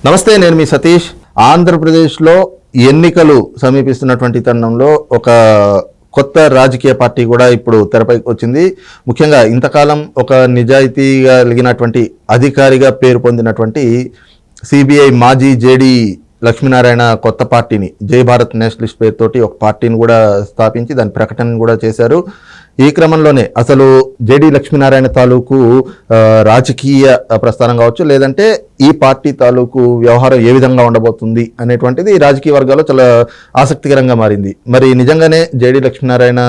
నమస్తే, నేను మీ సతీష్. ఆంధ్రప్రదేశ్లో ఎన్నికలు సమీపిస్తున్నటువంటి తరుణంలో ఒక కొత్త రాజకీయ పార్టీ కూడా ఇప్పుడు తెరపైకి వచ్చింది. ముఖ్యంగా ఇంతకాలం ఒక నిజాయితీగా కలిగినటువంటి అధికారిగా పేరు పొందినటువంటి సిబిఐ మాజీ జేడీ లక్ష్మీనారాయణ కొత్త పార్టీని జై భారత్ నేషనలిస్ట్ పేరుతోటి ఒక పార్టీని కూడా స్థాపించి దాని ప్రకటన కూడా చేశారు. ఈ క్రమంలోనే అసలు జేడీ లక్ష్మీనారాయణ తాలూకు రాజకీయ ప్రస్థానం కావచ్చు, లేదంటే ఈ పార్టీ తాలూకు వ్యవహారం ఏ విధంగా ఉండబోతుంది అనేటువంటిది రాజకీయ వర్గాల్లో చాలా ఆసక్తికరంగా మారింది. మరి నిజంగానే జేడీ లక్ష్మీనారాయణ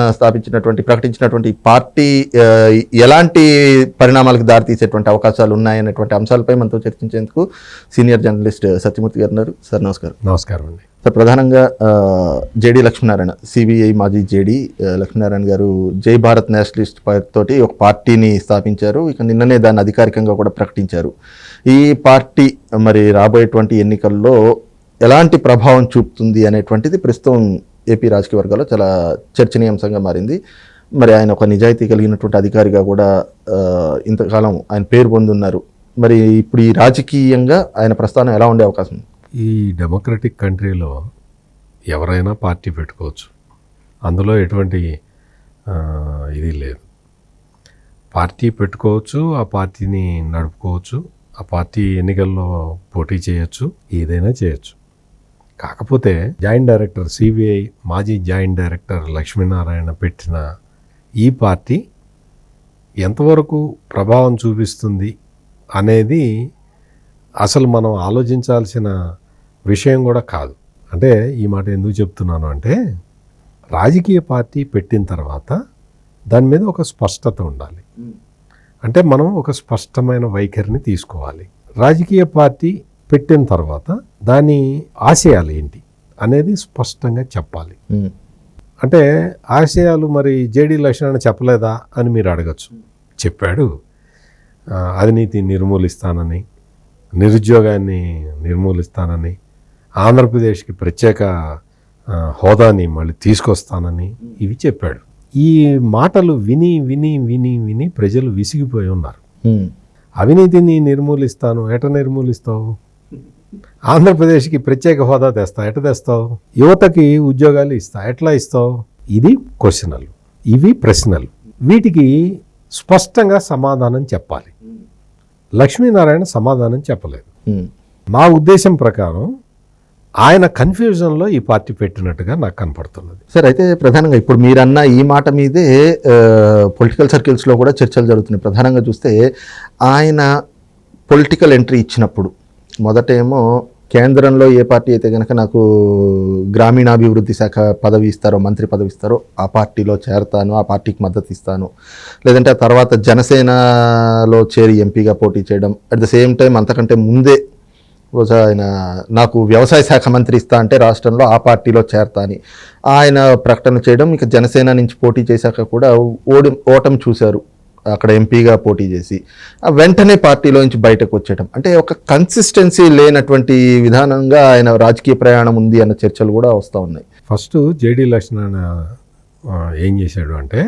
ప్రకటించినటువంటి పార్టీ ఎలాంటి పరిణామాలకు దారితీసేటువంటి అవకాశాలు ఉన్నాయనేటువంటి అంశాలపై మనతో చర్చించేందుకు సీనియర్ జర్నలిస్ట్ సత్యమూర్తి గారు ఉన్నారు. సార్ నమస్కారం. నమస్కారం అండి. సార్, ప్రధానంగా జేడీ లక్ష్మీనారాయణ, సిబిఐ మాజీ జేడీ లక్ష్మీనారాయణ గారు జై భారత్ నేషనలిస్ట్ తోటి ఒక పార్టీని స్థాపించారు. ఇక నిన్ననే దాన్ని అధికారికంగా కూడా ప్రకటించారు. ఈ పార్టీ మరి రాబోయేటువంటి ఎన్నికల్లో ఎలాంటి ప్రభావం చూపుతుంది అనేటువంటిది ప్రస్తుతం ఏపీ రాజకీయ వర్గాల్లో చాలా చర్చనీయాంశంగా మారింది. మరి ఆయన ఒక నిజాయితీ కలిగినటువంటి అధికారిగా కూడా ఇంతకాలం ఆయన పేరు పొందున్నారు. మరి ఇప్పుడు ఈ రాజకీయంగా ఆయన ప్రస్థానం ఎలా ఉండే అవకాశం? ఈ డెమోక్రటిక్ కంట్రీలో ఎవరైనా పార్టీ పెట్టుకోవచ్చు, అందులో ఎటువంటి ఇది లేదు. పార్టీ పెట్టుకోవచ్చు, ఆ పార్టీని నడుపుకోవచ్చు, ఆ పార్టీ ఎన్నికల్లో పోటీ చేయొచ్చు, ఏదైనా చేయొచ్చు. కాకపోతే జాయింట్ డైరెక్టర్ సిబిఐ మాజీ జాయింట్ డైరెక్టర్ లక్ష్మీనారాయణ పెట్టిన ఈ పార్టీ ఎంతవరకు ప్రభావం చూపిస్తుంది అనేది అసలు మనం ఆలోచించాల్సిన విషయం కూడా కాదు. అంటే ఈ మాట ఎందుకు చెప్తున్నాను అంటే, రాజకీయ పార్టీ పెట్టిన తర్వాత దాని మీద ఒక స్పష్టత ఉండాలి. అంటే మనం ఒక స్పష్టమైన వైఖరిని తీసుకోవాలి. రాజకీయ పార్టీ పెట్టిన తర్వాత దాని ఆశయాలు ఏంటి అనేది స్పష్టంగా చెప్పాలి. అంటే ఆశయాలు మరి జేడీ లక్ష్మణ చెప్పలేదా అని మీరు అడగచ్చు. చెప్పాడు, అవినీతి నిర్మూలిస్తానని, నిరుద్యోగాన్ని నిర్మూలిస్తానని, ఆంధ్రప్రదేశ్కి ప్రత్యేక హోదాని మళ్ళీ తీసుకొస్తానని ఇవి చెప్పాడు. ఈ మాటలు విని విని విని విని ప్రజలు విసిగిపోయి ఉన్నారు. అవినీతిని నిర్మూలిస్తాను, ఎట నిర్మూలిస్తావు? ఆంధ్రప్రదేశ్కి ప్రత్యేక హోదా తెస్తా, ఎట తెస్తావు? యువతకి ఉద్యోగాలు ఇస్తా, ఎట్లా ఇస్తావు? ఇది క్వశ్చనలు, ఇవి ప్రశ్నలు. వీటికి స్పష్టంగా సమాధానం చెప్పాలి. లక్ష్మీనారాయణ సమాధానం చెప్పలేదు. నా ఉద్దేశం ప్రకారం ఆయన కన్ఫ్యూజన్లో ఈ పార్టీ పెట్టినట్టుగా నాకు కనపడుతున్నది. సార్, అయితే ప్రధానంగా ఇప్పుడు మీరన్న ఈ మాట మీదే పొలిటికల్ సర్కిల్స్లో కూడా చర్చలు జరుగుతున్నాయి. ప్రధానంగా చూస్తే ఆయన పొలిటికల్ ఎంట్రీ ఇచ్చినప్పుడు మొదటేమో కేంద్రంలో ఏ పార్టీ అయితే కనుక నాకు గ్రామీణాభివృద్ధి శాఖ పదవి ఇస్తారో, మంత్రి పదవి ఇస్తారో ఆ పార్టీలో చేరతాను, ఆ పార్టీకి మద్దతు ఇస్తాను. లేదంటే ఆ తర్వాత జనసేనలో చేరి ఎంపీగా పోటీ చేయడం. అట్ ద సేమ్ టైం అంతకంటే ముందే ఆయన నాకు వ్యవసాయ శాఖ మంత్రి ఇస్తా అంటే రాష్ట్రంలో ఆ పార్టీలో చేరతా అని ఆయన ప్రకటన చేయడం. ఇక జనసేన నుంచి పోటీ చేశాక కూడా ఓటమి చూశారు అక్కడ ఎంపీగా పోటీ చేసి, వెంటనే పార్టీలో నుంచి బయటకు వచ్చేయడం. అంటే ఒక కన్సిస్టెన్సీ లేనటువంటి విధానంగా ఆయన రాజకీయ ప్రయాణం ఉంది అన్న చర్చలు కూడా వస్తూ ఉన్నాయి. ఫస్ట్ జేడీ లక్ష్మీనారాయణ ఏం చేశాడు అంటే,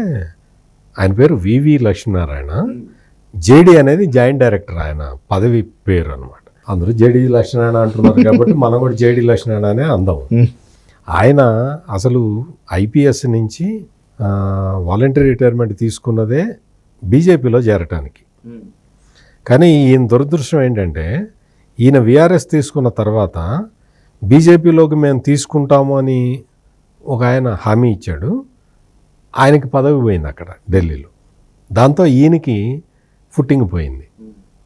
ఆయన పేరు వివి లక్ష్మీనారాయణ. జేడీ అనేది జాయింట్ డైరెక్టర్, ఆయన పదవి పేరు అనమాట. అందరూ జేడీ లక్ష్మీనారాయణ అంటున్నారు కాబట్టి మనం కూడా జేడీ లక్ష్మీనారాయణ అనే అందాం. ఆయన అసలు ఐపీఎస్ నుంచి వాలంటరీ రిటైర్మెంట్ తీసుకున్నదే బీజేపీలో చేరటానికి. కానీ ఈయన దురదృష్టం ఏంటంటే, ఈయన విఆర్ఎస్ తీసుకున్న తర్వాత బీజేపీలోకి మేము తీసుకుంటాము అని ఒక ఆయన హామీ ఇచ్చాడు. ఆయనకి పదవి పోయింది అక్కడ ఢిల్లీలో. దాంతో ఈయనకి ఫుట్టింగ్ పోయింది.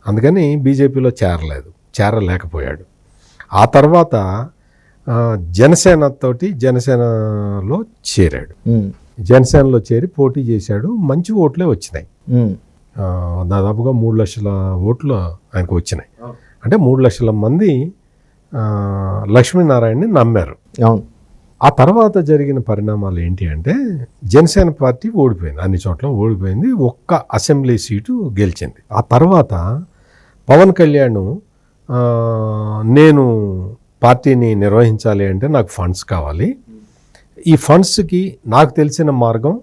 అందుకని బీజేపీలో చేరలేకపోయాడు. ఆ తర్వాత జనసేనలో చేరాడు. జనసేనలో చేరి పోటీ చేశాడు. మంచి ఓట్లే వచ్చినాయి. దాదాపుగా 3 లక్షల ఓట్లు ఆయనకు వచ్చినాయి. అంటే 3 లక్షల మంది లక్ష్మీనారాయణని నమ్మారు. ఆ తర్వాత జరిగిన పరిణామాలు ఏంటి అంటే, జనసేన పార్టీ ఓడిపోయింది, అన్ని చోట్ల ఓడిపోయింది. ఒక్క అసెంబ్లీ సీటు గెలిచింది. ఆ తర్వాత పవన్ కళ్యాణ్ నేను పార్టీని నిర్వహించాలి అంటే నాకు ఫండ్స్ కావాలి, ఈ ఫండ్స్కి నాకు తెలిసిన మార్గం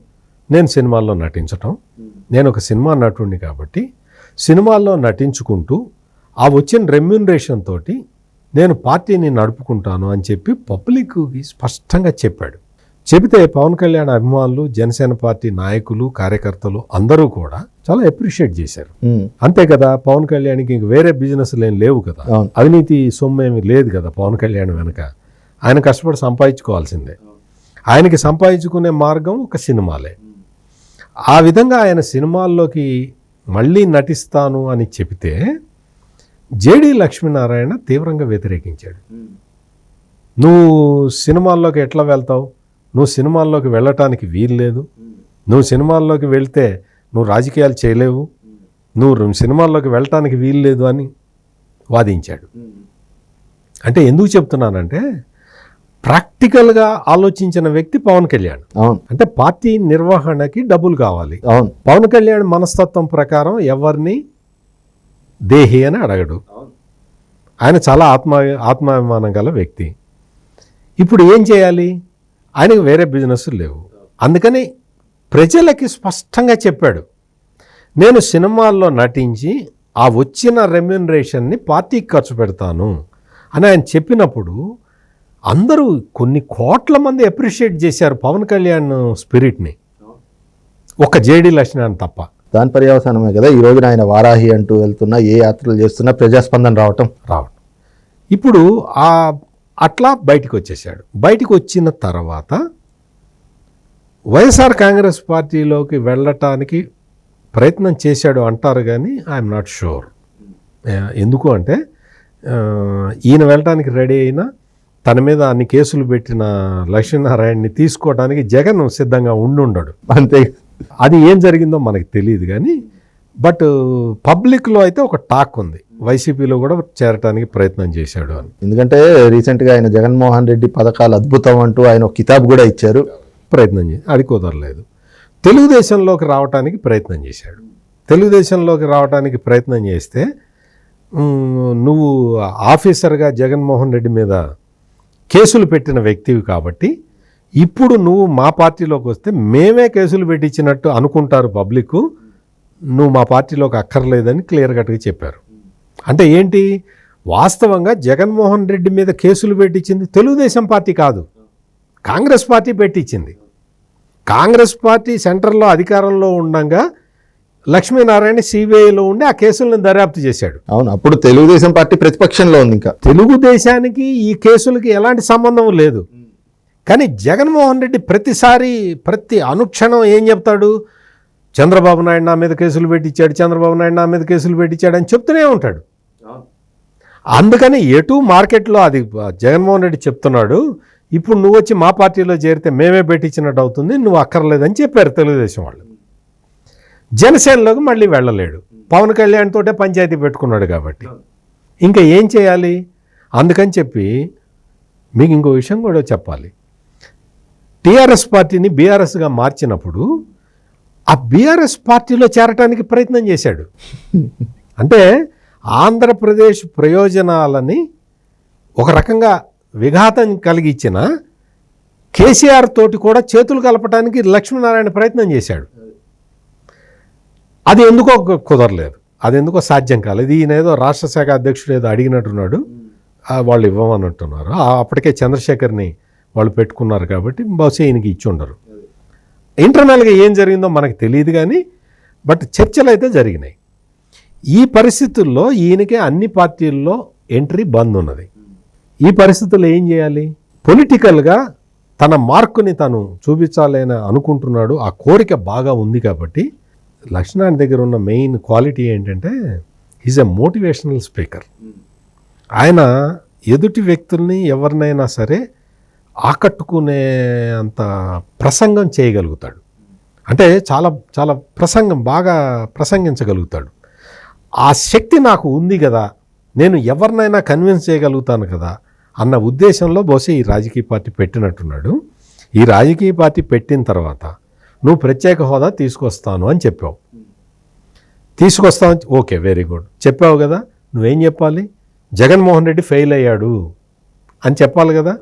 నేను సినిమాల్లో నటించటం. నేను ఒక సినిమా నటుడిని కాబట్టి సినిమాల్లో నటించుకుంటూ ఆ వచ్చిన రెమ్యూనరేషన్ తోటి నేను పార్టీని నడుపుకుంటాను అని చెప్పి పబ్లిక్కి స్పష్టంగా చెప్పాడు. చెబితే పవన్ కళ్యాణ్ అభిమానులు, జనసేన పార్టీ నాయకులు, కార్యకర్తలు అందరూ కూడా చాలా అప్రిషియేట్ చేశారు. అంతే కదా, పవన్ కళ్యాణ్కి ఇంక వేరే బిజినెస్లు ఏం లేవు కదా, అవినీతి సొమ్మేమి లేదు కదా పవన్ కళ్యాణ్ వెనక. ఆయన కష్టపడి సంపాదించుకోవాల్సిందే. ఆయనకి సంపాదించుకునే మార్గం ఒక సినిమాలే. ఆ విధంగా ఆయన సినిమాల్లోకి మళ్ళీ నటిస్తాను అని చెబితే జేడి లక్ష్మీనారాయణ తీవ్రంగా వ్యతిరేకించాడు. నువ్వు సినిమాల్లోకి ఎట్లా వెళ్తావు, నువ్వు సినిమాల్లోకి వెళ్ళటానికి వీల్లేదు, నువ్వు సినిమాల్లోకి వెళ్తే నువ్వు రాజకీయాలు చేయలేవు, నువ్వు సినిమాల్లోకి వెళ్ళటానికి వీల్లేదు అని వాదించాడు. అంటే ఎందుకు చెప్తున్నానంటే ప్రాక్టికల్గా ఆలోచించిన వ్యక్తి పవన్ కళ్యాణ్. అంటే పార్టీ నిర్వహణకి డబ్బులు కావాలి. పవన్ కళ్యాణ్ మనస్తత్వం ప్రకారం ఎవరిని దేహి అని అడగడు. ఆయన చాలా ఆత్మాభిమానం గల వ్యక్తి. ఇప్పుడు ఏం చేయాలి, ఆయనకు వేరే బిజినెస్ లేవు. అందుకని ప్రజలకి స్పష్టంగా చెప్పాడు, నేను సినిమాల్లో నటించి ఆ వచ్చిన రెమ్యూనరేషన్ని పార్టీకి ఖర్చు పెడతాను అని ఆయన చెప్పినప్పుడు అందరూ కొన్ని కోట్ల మంది అప్రిషియేట్ చేశారు పవన్ కళ్యాణ్ స్పిరిట్ని, ఒక జేడి లక్ష్మణ్ తప్ప. దాని పర్యవసానమే కదా ఈ రోజున ఆయన వారాహి అంటూ వెళ్తున్నా, ఏ యాత్రలు చేస్తున్నా ప్రజాస్పందన రావటం. ఇప్పుడు అట్లా బయటికి వచ్చేసాడు. బయటికి వచ్చిన తర్వాత వైఎస్ఆర్ కాంగ్రెస్ పార్టీలోకి వెళ్ళటానికి ప్రయత్నం చేశాడు అంటారు, కానీ ఐఎమ్ నాట్ షూర్. ఎందుకు అంటే ఈయన వెళ్ళటానికి రెడీ అయినా తన మీద అన్ని కేసులు పెట్టిన లక్ష్మీనారాయణని తీసుకోవడానికి జగన్ సిద్ధంగా ఉండడు. అంతే. అది ఏం జరిగిందో మనకు తెలియదు, కానీ బట్ పబ్లిక్లో అయితే ఒక టాక్ ఉంది, వైసీపీలో కూడా చేరటానికి ప్రయత్నం చేశాడు అని. ఎందుకంటే రీసెంట్గా ఆయన జగన్మోహన్ రెడ్డి పథకాలు అద్భుతం అంటూ ఆయన ఒక కితాబ్ కూడా ఇచ్చారు. ప్రయత్నం చేసి అది కుదరలేదు. తెలుగుదేశంలోకి రావటానికి ప్రయత్నం చేశాడు. తెలుగుదేశంలోకి రావటానికి ప్రయత్నం చేస్తే నువ్వు ఆఫీసర్గా జగన్మోహన్ రెడ్డి మీద కేసులు పెట్టిన వ్యక్తివి కాబట్టి ఇప్పుడు నువ్వు మా పార్టీలోకి వస్తే మేమే కేసులు పెట్టించినట్టు అనుకుంటారు పబ్లిక్, నువ్వు మా పార్టీలోకి అక్కర్లేదని క్లియర్ కట్గా చెప్పారు. అంటే ఏంటి, వాస్తవంగా జగన్మోహన్ రెడ్డి మీద కేసులు పెట్టించింది తెలుగుదేశం పార్టీ కాదు, కాంగ్రెస్ పార్టీ పెట్టించింది. కాంగ్రెస్ పార్టీ సెంటర్లో అధికారంలో ఉండగా లక్ష్మీనారాయణ సిబిఐలో ఉండి ఆ కేసులను దర్యాప్తు చేశాడు. అవును, అప్పుడు తెలుగుదేశం పార్టీ ప్రతిపక్షంలో ఉంది. ఇంకా తెలుగుదేశానికి ఈ కేసులకి ఎలాంటి సంబంధం లేదు. కానీ జగన్మోహన్ రెడ్డి ప్రతి అనుక్షణం ఏం చెప్తాడు, చంద్రబాబు నాయుడు నా మీద కేసులు పెట్టించాడు, చంద్రబాబు నాయుడు నా మీద కేసులు పెట్టించాడు అని చెప్తూనే ఉంటాడు. అందుకని ఎటు మార్కెట్లో అది జగన్మోహన్ రెడ్డి చెప్తున్నాడు, ఇప్పుడు నువ్వు వచ్చి మా పార్టీలో చేరితే మేమే పెట్టించినట్టు అవుతుంది, నువ్వు అక్కర్లేదని చెప్పారు తెలుగుదేశం వాళ్ళు. జనసేనలోకి మళ్ళీ వెళ్ళలేడు, పవన్ కళ్యాణ్ తోటే పంచాయతీ పెట్టుకున్నాడు కాబట్టి ఇంకా ఏం చేయాలి. అందుకని చెప్పి మీకు ఇంకో విషయం కూడా చెప్పాలి, టీఆర్ఎస్ పార్టీని బీఆర్ఎస్గా మార్చినప్పుడు ఆ బీఆర్ఎస్ పార్టీలో చేరటానికి ప్రయత్నం చేశాడు. అంటే ఆంధ్రప్రదేశ్ ప్రయోజనాలని ఒక రకంగా విఘాతం కలిగించిన కేసీఆర్ తోటి కూడా చేతులు కలపడానికి లక్ష్మీనారాయణ ప్రయత్నం చేశాడు. అది ఎందుకో కుదరలేదు, అది ఎందుకో సాధ్యం కాలేదు. ఈయన ఏదో రాష్ట్ర శాఖ అధ్యక్షుడు ఏదో అడిగినట్టున్నాడు, వాళ్ళు ఇవ్వమన్నట్టున్నారు. అప్పటికే చంద్రశేఖర్ని వాళ్ళు పెట్టుకున్నారు కాబట్టి బహుశా ఈయనకి ఇచ్చి ఉండరు. ఇంటర్నల్గా ఏం జరిగిందో మనకు తెలియదు, కానీ బట్ చర్చలు అయితే జరిగినాయి. ఈ పరిస్థితుల్లో ఈయనకే అన్ని పార్టీల్లో ఎంట్రీ బంద్ ఉన్నది. ఈ పరిస్థితుల్లో ఏం చేయాలి, పొలిటికల్గా తన మార్కుని తను చూపించాలని అనుకుంటున్నాడు. ఆ కోరిక బాగా ఉంది కాబట్టి లక్ష్మణ్ దగ్గర ఉన్న మెయిన్ క్వాలిటీ ఏంటంటే ఈజ్ ఎ మోటివేషనల్ స్పీకర్. ఆయన ఎదుటి వ్యక్తుల్ని ఎవరినైనా సరే ఆకట్టుకునే అంత ప్రసంగం చేయగలుగుతాడు. అంటే చాలా చాలా బాగా ప్రసంగించగలుగుతాడు. ఆ శక్తి నాకు ఉంది కదా, నేను ఎవరినైనా కన్విన్స్ చేయగలుగుతాను కదా అన్న ఉద్దేశంలో బహుశా ఈ రాజకీయ పార్టీ పెట్టినట్టున్నాడు. ఈ రాజకీయ పార్టీ పెట్టిన తర్వాత నువ్వు ప్రత్యేక హోదా తీసుకొస్తాను అని చెప్పావు. తీసుకొస్తావు, ఓకే, వెరీ గుడ్ చెప్పావు కదా. నువ్వేం చెప్పాలి, జగన్మోహన్ రెడ్డి ఫెయిల్ అయ్యాడు అని చెప్పాలి కదా.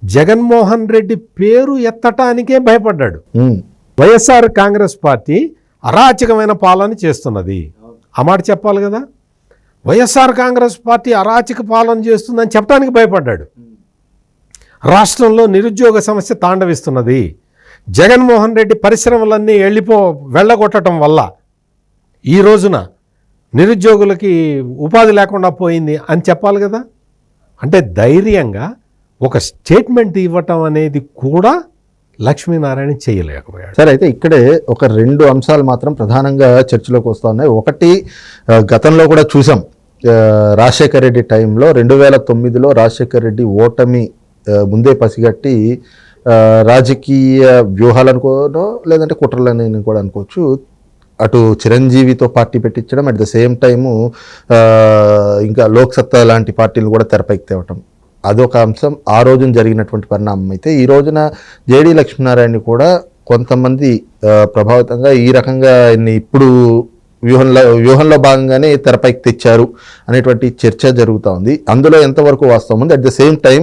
జగన్మోహన్ రెడ్డి పేరు ఎత్తటానికే భయపడ్డాడు. వైఎస్ఆర్ కాంగ్రెస్ పార్టీ అరాచకమైన పాలన చేస్తున్నది ఆ మాట చెప్పాలి కదా. వైఎస్ఆర్ కాంగ్రెస్ పార్టీ అరాచక పాలన చేస్తుందని చెప్పడానికి భయపడ్డాడు. రాష్ట్రంలో నిరుద్యోగ సమస్య తాండవిస్తున్నది, జగన్మోహన్ రెడ్డి పరిశ్రమలన్నీ వెళ్ళగొట్టడం వల్ల ఈ రోజున నిరుద్యోగులకి ఉపాధి లేకుండా పోయింది అని చెప్పాలి కదా. అంటే ధైర్యంగా ఒక స్టేట్మెంట్ ఇవ్వటం అనేది కూడా లక్ష్మీనారాయణ చేయలేకపోయాడు. సరే, అయితే ఇక్కడే ఒక 2 అంశాలు మాత్రం ప్రధానంగా చర్చలోకి వస్తూ ఉన్నాయి. ఒకటి, గతంలో కూడా చూసాం, రాజశేఖర్ రెడ్డి టైంలో 2009లో రాజశేఖర్ రెడ్డి ఓటమి ముందే పసిగట్టి రాజకీయ వ్యూహాలనుకోనో లేదంటే కుట్రలని కూడా అనుకోవచ్చు, అటు చిరంజీవితో పార్టీ పెట్టించడం, అట్ ద సేమ్ టైము ఇంకా లోక్సత్తా లాంటి పార్టీలు కూడా తెరపైకి తేవటం, అదొక అంశం. ఆ రోజున జరిగినటువంటి పరిణామం. అయితే ఈ రోజున జేడీ లక్ష్మీనారాయణ కూడా కొంతమంది ప్రభావితంగా ఈ రకంగా ఇప్పుడు వ్యూహంలో భాగంగానే తెరపైకి తెచ్చారు అనేటువంటి చర్చ జరుగుతూ ఉంది. అందులో ఎంతవరకు వాస్తవం ఉంది? అట్ ద సేమ్ టైం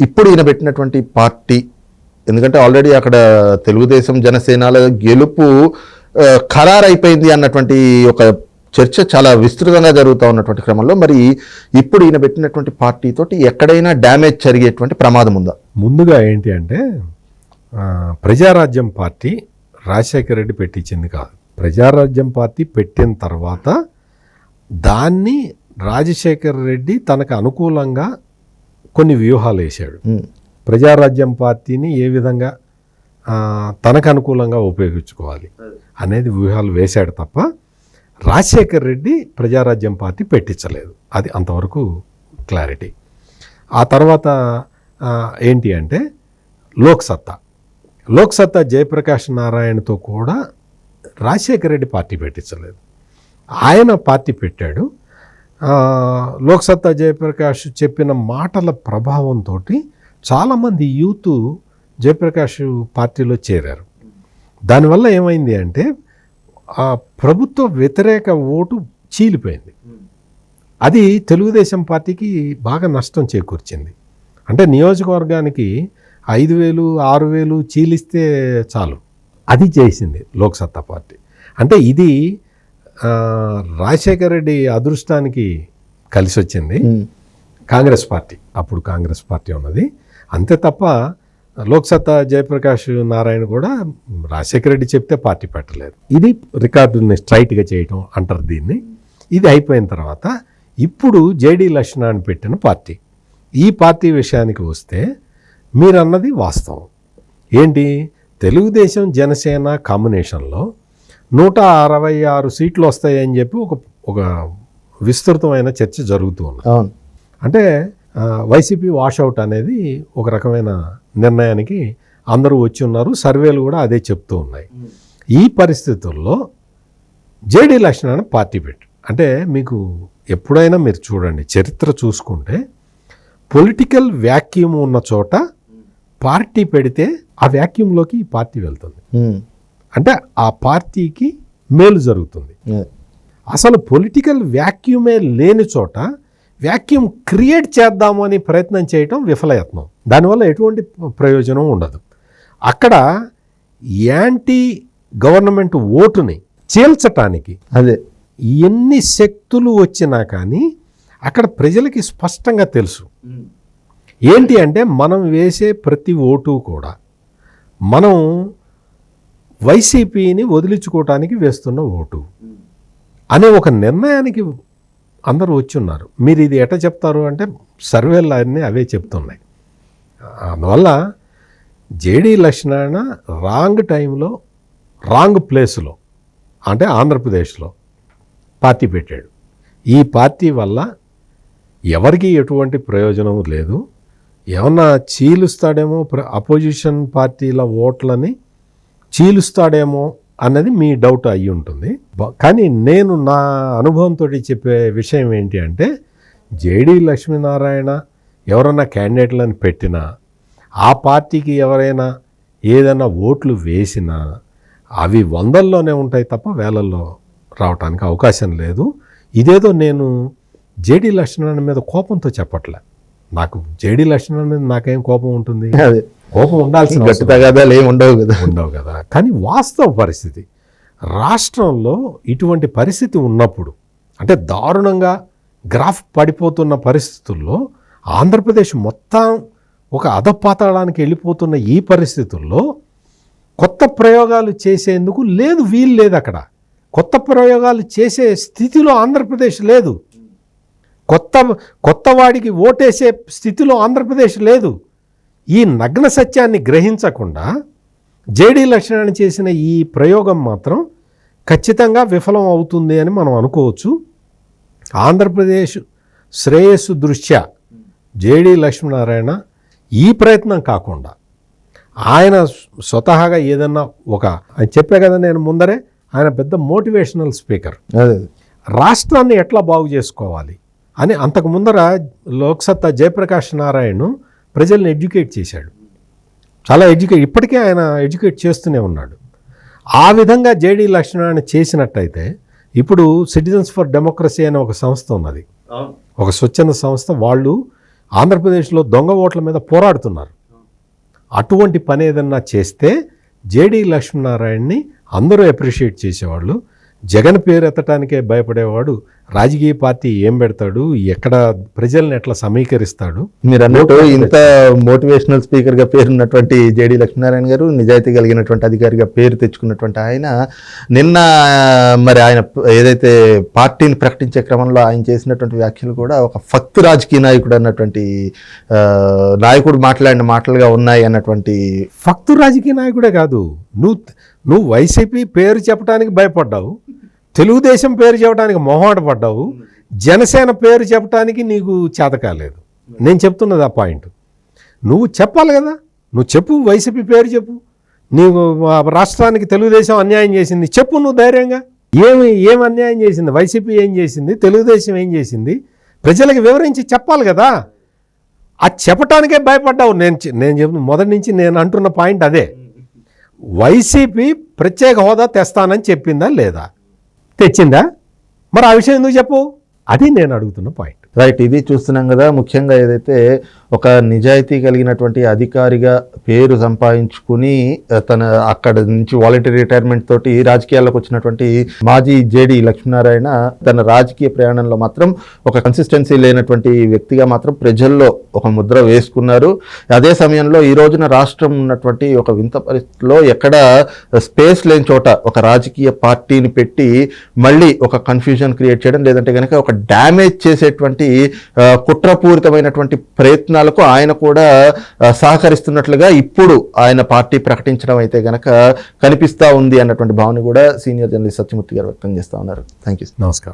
ఇప్పుడు ఈయన పెట్టినటువంటి పార్టీ, ఎందుకంటే ఆల్రెడీ అక్కడ తెలుగుదేశం జనసేనల గెలుపు ఖరారైపోయింది అన్నటువంటి ఒక చర్చ చాలా విస్తృతంగా జరుగుతూ ఉన్నటువంటి క్రమంలో మరి ఇప్పుడు ఈయన పెట్టినటువంటి పార్టీతోటి ఎక్కడైనా డ్యామేజ్ జరిగేటువంటి ప్రమాదం ఉందా? ముందుగా ఏంటి అంటే, ప్రజారాజ్యం పార్టీ రాజశేఖర రెడ్డి పెట్టించింది కాదు. ప్రజారాజ్యం పార్టీ పెట్టిన తర్వాత దాన్ని రాజశేఖర రెడ్డి తనకు అనుకూలంగా కొన్ని వ్యూహాలు వేశాడు. ప్రజారాజ్యం పార్టీని ఏ విధంగా తనకు అనుకూలంగా ఉపయోగించుకోవాలి అనేది వ్యూహాలు వేశాడు తప్ప రాజశేఖర్ రెడ్డి ప్రజారాజ్యం పార్టీ పెట్టించలేదు. అది అంతవరకు క్లారిటీ. ఆ తర్వాత ఏంటి అంటే లోక్సత్తా జయప్రకాష్ నారాయణతో కూడా రాజశేఖర్ రెడ్డి పార్టీ పెట్టించలేదు, ఆయన పార్టీ పెట్టాడు. లోక్సత్తా జయప్రకాష్ చెప్పిన మాటల ప్రభావంతో చాలామంది యూత్ జయప్రకాష్ పార్టీలో చేరారు. దానివల్ల ఏమైంది అంటే ఆ ప్రభుత్వ వ్యతిరేక ఓటు చీలిపోయింది. అది తెలుగుదేశం పార్టీకి బాగా నష్టం చేకూర్చింది. అంటే నియోజకవర్గానికి 5,000 6,000 చీలిస్తే చాలు, అది చేసింది లోక్సత్తా పార్టీ. అంటే ఇది రాజశేఖర రెడ్డి అదృష్టానికి కలిసి వచ్చింది కాంగ్రెస్ పార్టీ, అప్పుడు కాంగ్రెస్ పార్టీ ఉన్నది అంతే తప్ప లోక్సత్తా జయప్రకాష్ నారాయణ కూడా రాజశేఖర రెడ్డి చెప్తే పార్టీ పెట్టలేదు. ఇది రికార్డుని స్ట్రైట్గా చేయటం అంటారు దీన్ని. ఇది అయిపోయిన తర్వాత ఇప్పుడు జేడీ లక్ష్మణ్ పెట్టిన పార్టీ, ఈ పార్టీ విషయానికి వస్తే మీరన్నది వాస్తవం. ఏంటి, తెలుగుదేశం జనసేన కాంబినేషన్లో 166 సీట్లు వస్తాయని చెప్పి ఒక విస్తృతమైన చర్చ జరుగుతూ ఉంది. అంటే వైసీపీ వాషౌట్ అనేది ఒక రకమైన నిర్ణయానికి అందరూ వచ్చి ఉన్నారు. సర్వేలు కూడా అదే చెప్తూ ఉన్నాయి. ఈ పరిస్థితుల్లో జేడీ లక్ష్మణ్ పార్టీ పెట్టి, అంటే మీకు ఎప్పుడైనా మీరు చూడండి, చరిత్ర చూసుకుంటే పొలిటికల్ వ్యాక్యూమ్ ఉన్న చోట పార్టీ పెడితే ఆ వ్యాక్యూమ్లోకి ఈ పార్టీ వెళ్తుంది. అంటే ఆ పార్టీకి మేలు జరుగుతుంది. అసలు పొలిటికల్ వ్యాక్యూమే లేని చోట వ్యాక్యూమ్ క్రియేట్ చేద్దాము అని ప్రయత్నం చేయటం విఫలయత్నం. దానివల్ల ఎటువంటి ప్రయోజనం ఉండదు. అక్కడ యాంటీ గవర్నమెంట్ ఓటుని చీల్చటానికి అదే ఎన్ని శక్తులు వచ్చినా కానీ అక్కడ ప్రజలకి స్పష్టంగా తెలుసు ఏంటి అంటే, మనం వేసే ప్రతి ఓటు కూడా మనం వైసీపీని వదిలించుకోవటానికి వేస్తున్న ఓటు అనే ఒక నిర్ణయానికి అందరూ వచ్చి ఉన్నారు. మీరు ఇది ఎట్లా చెప్తారు అంటే సర్వేలు అన్నీ అవే చెప్తున్నాయి. అందువల్ల జేడీ లక్ష్మణ రాంగ్ టైంలో రాంగ్ ప్లేస్లో, అంటే ఆంధ్రప్రదేశ్లో పార్టీ పెట్టాడు. ఈ పార్టీ వల్ల ఎవరికి ఎటువంటి ప్రయోజనం లేదు. ఏమన్నా చీలుస్తాడేమో, అపోజిషన్ పార్టీల ఓట్లని చీలుస్తాడేమో అన్నది మీ డౌట్ అయ్యి ఉంటుంది. కానీ నేను నా అనుభవంతో చెప్పే విషయం ఏంటి అంటే, జేడీ లక్ష్మీనారాయణ ఎవరన్నా క్యాండిడేట్లను పెట్టినా, ఆ పార్టీకి ఎవరైనా ఏదైనా ఓట్లు వేసినా అవి 100ల్లోనే ఉంటాయి తప్ప 1000ల్లో రావడానికి అవకాశం లేదు. ఇదేదో నేను జేడీ లక్ష్మణ్ మీద కోపంతో చెప్పట్లే. నాకు జేడీ లక్ష్మణ్ మీద నాకేం కోపం ఉంటుంది? కోపం ఉండాల్సిన ఉండవు కదా. కానీ వాస్తవ పరిస్థితి, రాష్ట్రంలో ఇటువంటి పరిస్థితి ఉన్నప్పుడు, అంటే దారుణంగా గ్రాఫ్ పడిపోతున్న పరిస్థితుల్లో ఆంధ్రప్రదేశ్ మొత్తం ఒక అధపాతాళానికి వెళ్ళిపోతున్న ఈ పరిస్థితుల్లో కొత్త ప్రయోగాలు చేసేందుకు వీలు లేదు. అక్కడ కొత్త ప్రయోగాలు చేసే స్థితిలో ఆంధ్రప్రదేశ్ లేదు. కొత్త వాడికి ఓటేసే స్థితిలో ఆంధ్రప్రదేశ్ లేదు. ఈ నగ్న సత్యాన్ని గ్రహించకుండా జేడీ లక్ష్మణ్ చేసిన ఈ ప్రయోగం మాత్రం ఖచ్చితంగా విఫలం అవుతుంది అని మనం అనుకోవచ్చు. ఆంధ్రప్రదేశ్ శ్రేయస్సు దృష్ట్యా జేడీ లక్ష్మీనారాయణ ఈ ప్రయత్నం కాకుండా ఆయన స్వతహాగా ఏదన్నా ఆయన చెప్పే కదా నేను ముందరే, ఆయన పెద్ద మోటివేషనల్ స్పీకర్. రాష్ట్రాన్ని ఎట్లా బాగు చేసుకోవాలి అని అంతకు ముందర లోక్సత్తా జయప్రకాష్ నారాయణ్ ప్రజల్ని ఎడ్యుకేట్ చేశాడు. చాలా ఇప్పటికే ఆయన ఎడ్యుకేట్ చేస్తూనే ఉన్నాడు. ఆ విధంగా జేడీ లక్ష్మీనారాయణ చేసినట్టయితే ఇప్పుడు సిటిజన్స్ ఫర్ డెమోక్రసీ అనే ఒక సంస్థ ఉన్నది, ఒక స్వచ్ఛంద సంస్థ. వాళ్ళు ఆంధ్రప్రదేశ్లో దొంగ ఓట్ల మీద పోరాడుతున్నారు. అటువంటి పని ఏదన్నా చేస్తే జేడీ లక్ష్మీనారాయణని అందరూ అప్రిషియేట్ చేసేవాళ్ళు. జగన్ పేరు ఎత్తడానికే భయపడేవాడు రాజకీయ పార్టీ ఏం పెడతాడు, ఎక్కడ ప్రజల్ని ఎట్లా సమీకరిస్తాడు. మీరు అన్నట్టు ఇంత మోటివేషనల్ స్పీకర్గా పేరున్నటువంటి జేడీ లక్ష్మీనారాయణ గారు, నిజాయితీ కలిగినటువంటి అధికారిగా పేరు తెచ్చుకున్నటువంటి ఆయన, నిన్న మరి ఆయన ఏదైతే పార్టీని ప్రకటించే క్రమంలో ఆయన చేసినటువంటి వ్యాఖ్యలు కూడా ఒక ఫక్తు రాజకీయ నాయకుడు అన్నటువంటి నాయకుడు మాట్లాడిన మాటలుగా ఉన్నాయి అన్నటువంటి. ఫక్తు రాజకీయ నాయకుడే కాదు, నువ్వు వైసీపీ పేరు చెప్పడానికి భయపడ్డావు, తెలుగుదేశం పేరు చెప్పడానికి మొహమాట పడ్డావు, జనసేన పేరు చెప్పడానికి నీకు చేత కాలేదు. నేను చెప్తున్నది ఆ పాయింట్. నువ్వు చెప్పాలి కదా, నువ్వు చెప్పు, వైసీపీ పేరు చెప్పు, నీవు రాష్ట్రానికి తెలుగుదేశం అన్యాయం చేసింది చెప్పు నువ్వు ధైర్యంగా. ఏం అన్యాయం చేసింది, వైసీపీ ఏం చేసింది, తెలుగుదేశం ఏం చేసింది, ప్రజలకు వివరించి చెప్పాలి కదా. అది చెప్పటానికే భయపడ్డావు. నేను చెప్పు మొదటి నుంచి నేను అంటున్న పాయింట్ అదే. వైసీపీ ప్రత్యేక హోదా తెస్తానని చెప్పిందా లేదా, తెచ్చిందా? మరి ఆ విషయం ఎందుకు చెప్పు, అది నేను అడుగుతున్న పాయింట్. రైట్, ఇది చూస్తున్నాం కదా. ముఖ్యంగా ఏదైతే ఒక నిజాయితీ కలిగినటువంటి అధికారిగా పేరు సంపాదించుకుని తన అక్కడ నుంచి వాలంటరీ రిటైర్మెంట్ తోటి రాజకీయాల్లోకి వచ్చినటువంటి మాజీ జేడీ లక్ష్మీనారాయణ తన రాజకీయ ప్రయాణంలో మాత్రం ఒక కన్సిస్టెన్సీ లేనటువంటి వ్యక్తిగా మాత్రం ప్రజల్లో ఒక ముద్ర వేసుకున్నారు. అదే సమయంలో ఈ రోజున రాష్ట్రం ఉన్నటువంటి ఒక వింత పరిస్థితిలో ఎక్కడ స్పేస్ లేని చోట ఒక రాజకీయ పార్టీని పెట్టి మళ్ళీ ఒక కన్ఫ్యూజన్ క్రియేట్ చేయడం, లేదంటే కనుక ఒక డ్యామేజ్ చేసేటువంటి కుట్రపూరితమైనటువంటి ప్రయత్నాలకు ఆయన కూడా సహకరిస్తున్నట్లుగా ఇప్పుడు ఆయన పార్టీ ప్రకటించడం అయితే గనక కనిపిస్తూ ఉంది అన్నటువంటి భావన కూడా సీనియర్ జర్నలిస్ట్ సత్యమూర్తి గారు వ్యక్తం చేస్తూ ఉన్నారు. Thank you. నమస్కారం.